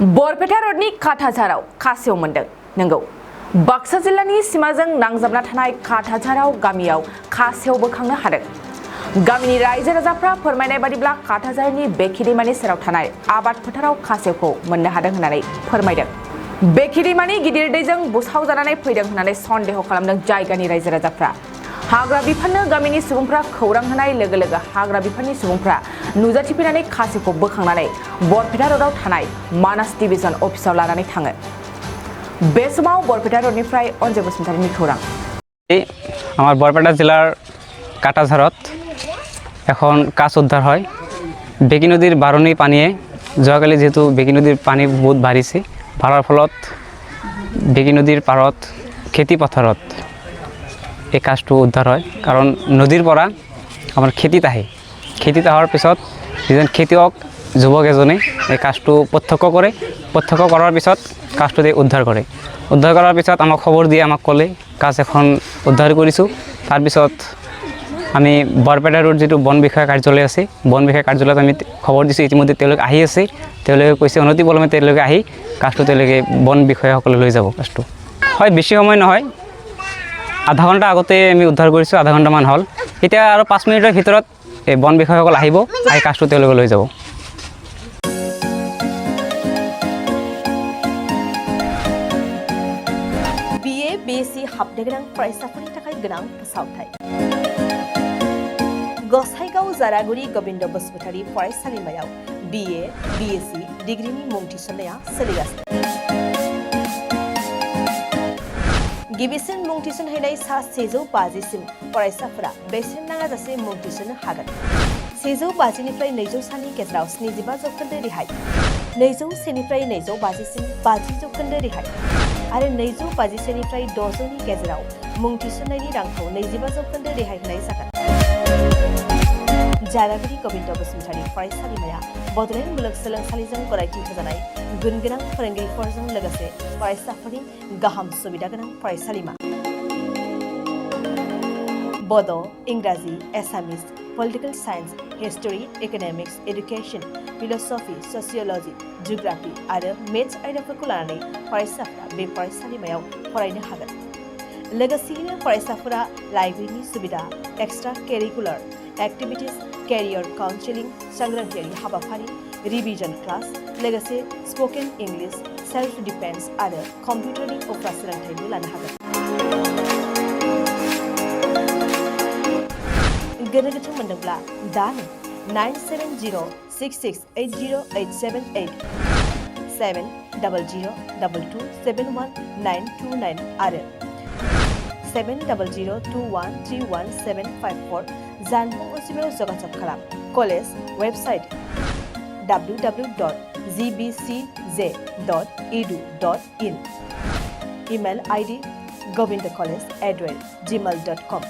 बरपेटा रोडनि काटाझाराव खासेव मोनदों नंगौ बाक्सा जिल्लानि सिमाजों नांजाबना थानाय काटाझाराव गामियाव खासेव बोखांनो हादों। गामिनि रायजो राजाफ्रा फोरमायनाय बादिब्ला काटाझारनि बेखिदैमानि सेराव थानाय आबाद फोथाराव खासेवखौ मोननो हादों होननानै फोरमायदों। बेखिदैमानि गिदिर दैजों बुसाव जानानै फैदों होननानै सन्देह खालामदों जायगानि रायजो राजाफ्रा। हाग्रा बिफाननो गामिनि सुबुंफ्रा खौरां होनाय लोगो लोगो हाग्रा बिफाननि सुबुंफ्रा नुजाथिफैनानै खासेवखौ बोखांनानै बरपेटा रोडआव थानाय मानास डिभिजन अफिसाव लानानै थाङो। बे समाव बरपेटा रोडनिफ्राय अनजय बसुमतारीनि खौरां। আমার বরপেটা জেলার কাটাঝারত এখন কাছ উদ্ধার হয়। বেকি নদীর বারণী পানীয়ে যোৱাকালি যেহেতু বেকি নদীর পানী বহুত বাঢ়িছে, বাঢ়ার ফলত বেকি নদীর পাৰত খেতি পথাৰত এই কাজটো উদ্ধাৰ হয়। কাৰণ নদীৰ পৰা আমাৰ খেতিত আহে, খেতিত অহাৰ পিছত যিজন খেতিয়ক যুৱক এজনে এই কাজটো প্ৰত্যক্ষ কৰে, প্ৰত্যক্ষ কৰাৰ পিছত কাজটো উদ্ধাৰ কৰে। উদ্ধাৰ কৰাৰ পিছত আমাক খবৰ দিয়ে, আমাক ক'লে কাজ এখন উদ্ধাৰ কৰিছোঁ। তাৰপিছত আমি বৰপেটা ৰোড যিটো বন বিষয়া কাৰ্যালয় আছে, বন বিষয়া কাৰ্যালয়ত আমি খবৰ দিছোঁ। ইতিমধ্যে তেওঁলোক আহি আছে, তেওঁলোকে কৈছে অনতি পলমে তেওঁলোকে আহি কাজটো তেওঁলোকে বন বিষয়াসকলে লৈ যাব। কাজটো হয় বেছি সময় নহয়, আধা ঘণ্টা আগতে আমি উদ্ধাৰ কৰিছোঁ, আধা ঘণ্টামান হ'ল। এতিয়া আৰু 5 মিনিটৰ ভিতৰত এই বন বিষয়াসকল আহিব, আহি কাজটো তেওঁলোকে লৈ যাব। BA BSc हाबनो गोनां फरायसाफोरनि थाखाय गोनां फोसावथाय। गसाइगाव जारागुरि गोविंद बसुमतारी फरायसालिमायाव BA BSc डिग्रीनि मुं थिसननाया सोलिगासिनो। गिबिसिन मुं थिसनहैनाय सा 150 फरायसाफोरा बेसेन नाङाजासे मुं थिसननो हागोन। 150 निफ्राय 200 सानि गेजेराव 75 जौखोन्दो रेहाय, 201 निफ्राय 250 सिम 50 जौखोन्दो रेहाय आरो 250 निफ्राय 600 नि गेजेराव मुं थिसननायनि रांखौ 25 जौखोन्दो रेहाय होनाय जागोन। जारागुरि गोविंद बसुमतारी फरायसालिमाया बड'लेण्ड मुलुगसोलोंसालिजों गनायथि होजानाय गुन गोनां फोरोंगिरिफोरजों लोगोसे फरायसाफोरनि गाहाम सुबिदा गोनां फरायसालिमा। बड', इंराजि, Assamese, political science, history, economics, education, philosophy, sociology, geography आरो मेथ्स आयदाफोरखौ लानानै फरायसाफोरा बे फरायसालिमायाव फरायनो हागोन। लोगोसेयैनो फरायसाफोरा लाइब्रेरिनि सुबिदा, एक्सट्रा केरिकुलार एक्टिविटीज, कैरियर काउन्सेलिं, सांग्रांथियारि हाबाफारि, रिविजन क्लास, लोगोसे स्पोकन इंग्लिश, सेल्फ डिफेन्स आरो कम्पिउटारनि उफ्रा सोलोंथायबो लानो हागोन। गोनो गोथो मोनदोंब्ला दानो 9706680878 70022271929 आरो 7002131754 जानबुं अनजिमायाव जगाजग खालाम। College website www.gbcj.edu.in, email ID govindcollege@gmail.com।